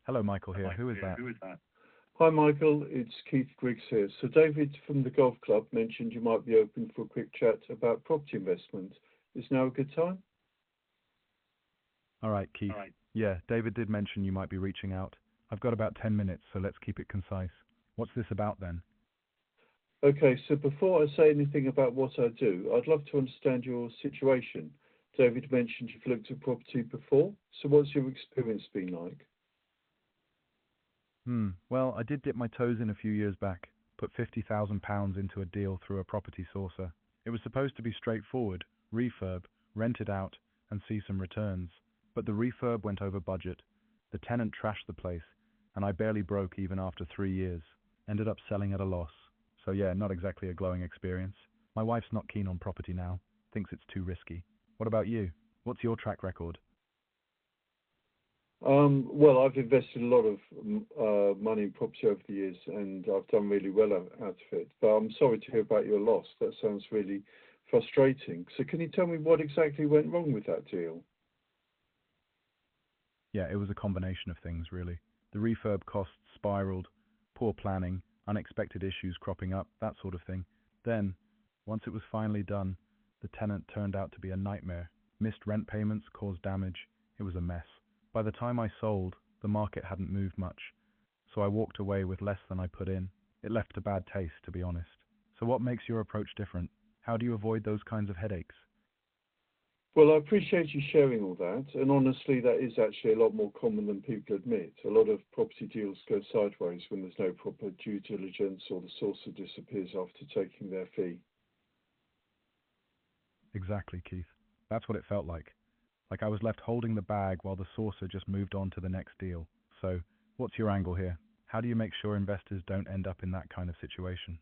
Hello, Michael here. Who is that? Hi, Michael. It's Keith Griggs here. So David from the golf club mentioned you might be open for a quick chat about property investment. Is now a good time? All right, Keith. Yeah, David did mention you might be reaching out. I've got about 10 minutes, so let's keep it concise. What's this about then? Okay, so before I say anything about what I do, I'd love to understand your situation. David mentioned you've looked at property before, so what's your experience been like? Well, I did dip my toes in a few years back, put £50,000 into a deal through a property sourcer. It was supposed to be straightforward, refurb, rent it out, and see some returns. But the refurb went over budget. The tenant trashed the place, and I barely broke even after 3 years. Ended up selling at a loss. So yeah, not exactly a glowing experience. My wife's not keen on property now, thinks it's too risky. What about you? What's your track record? Well, I've invested a lot of money in property over the years, and I've done really well out of it. But I'm sorry to hear about your loss. That sounds really frustrating. So can you tell me what exactly went wrong with that deal? Yeah, it was a combination of things, really. The refurb costs spiraled, poor planning, unexpected issues cropping up, that sort of thing. Then, once it was finally done, the tenant turned out to be a nightmare. Missed rent payments caused damage. It was a mess. By the time I sold, the market hadn't moved much, so I walked away with less than I put in. It left a bad taste, to be honest. So what makes your approach different? How do you avoid those kinds of headaches? Well, I appreciate you sharing all that, and honestly, that is actually a lot more common than people admit. A lot of property deals go sideways when there's no proper due diligence or the sourcer disappears after taking their fee. Exactly, Keith. That's what it felt like. Like I was left holding the bag while the sourcer just moved on to the next deal. So, what's your angle here? How do you make sure investors don't end up in that kind of situation?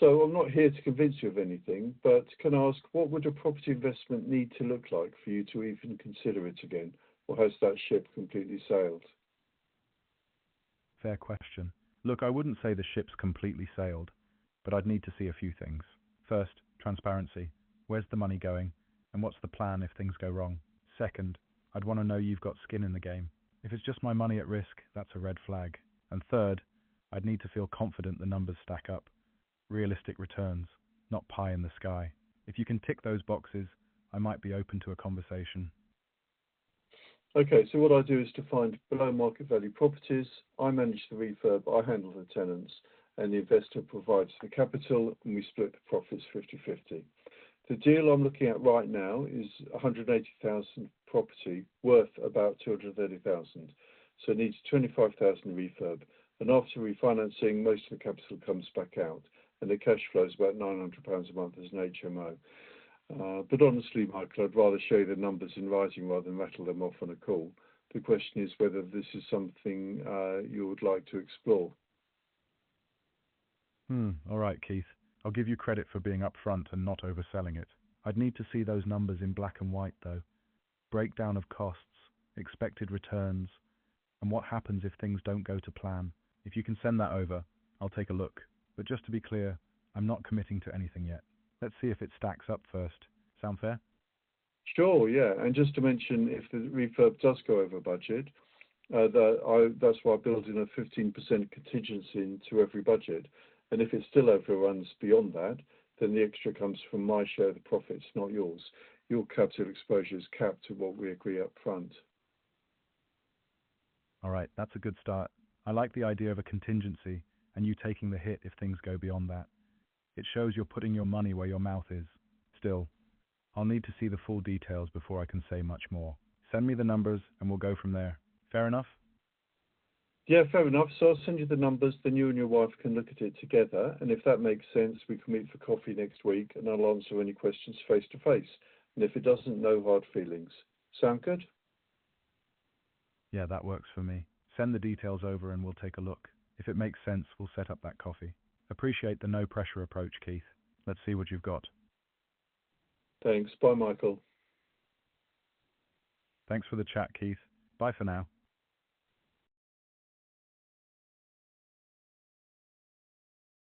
So I'm not here to convince you of anything, but can I ask, what would a property investment need to look like for you to even consider it again? Or has that ship completely sailed? Fair question. Look, I wouldn't say the ship's completely sailed, but I'd need to see a few things. First, transparency. Where's the money going? And what's the plan if things go wrong? Second, I'd want to know you've got skin in the game. If it's just my money at risk, that's a red flag. And third, I'd need to feel confident the numbers stack up. Realistic returns, not pie in the sky. If you can tick those boxes, I might be open to a conversation. Okay, so what I do is to find below market value properties. I manage the refurb, I handle the tenants, and the investor provides the capital, and we split the profits 50-50. The deal I'm looking at right now is 180,000 property worth about 230,000. So it needs 25,000 refurb. And after refinancing, most of the capital comes back out, and the cash flow is about £900 a month as an HMO. But honestly, Michael, I'd rather show you the numbers in writing rather than rattle them off on a call. The question is whether this is something you would like to explore. All right, Keith. I'll give you credit for being upfront and not overselling it. I'd need to see those numbers in black and white, though. Breakdown of costs, expected returns, and what happens if things don't go to plan. If you can send that over, I'll take a look. But just to be clear, I'm not committing to anything yet. Let's see if it stacks up first. Sound fair? Sure, yeah. And just to mention, if the refurb does go over budget, that's why I build in a 15% contingency into every budget. And if it still overruns beyond that, then the extra comes from my share of the profits, not yours. Your capital exposure is capped to what we agree up front. All right, that's a good start. I like the idea of a contingency and you taking the hit if things go beyond that. It shows you're putting your money where your mouth is. Still, I'll need to see the full details before I can say much more. Send me the numbers and we'll go from there. Fair enough? Yeah, fair enough. So I'll send you the numbers, then you and your wife can look at it together. And if that makes sense, we can meet for coffee next week and I'll answer any questions face to face. And if it doesn't, no hard feelings. Sound good? Yeah, that works for me. Send the details over and we'll take a look. If it makes sense, we'll set up that coffee. Appreciate the no pressure approach, Keith. Let's see what you've got. Thanks. Bye, Michael. Thanks for the chat, Keith. Bye for now.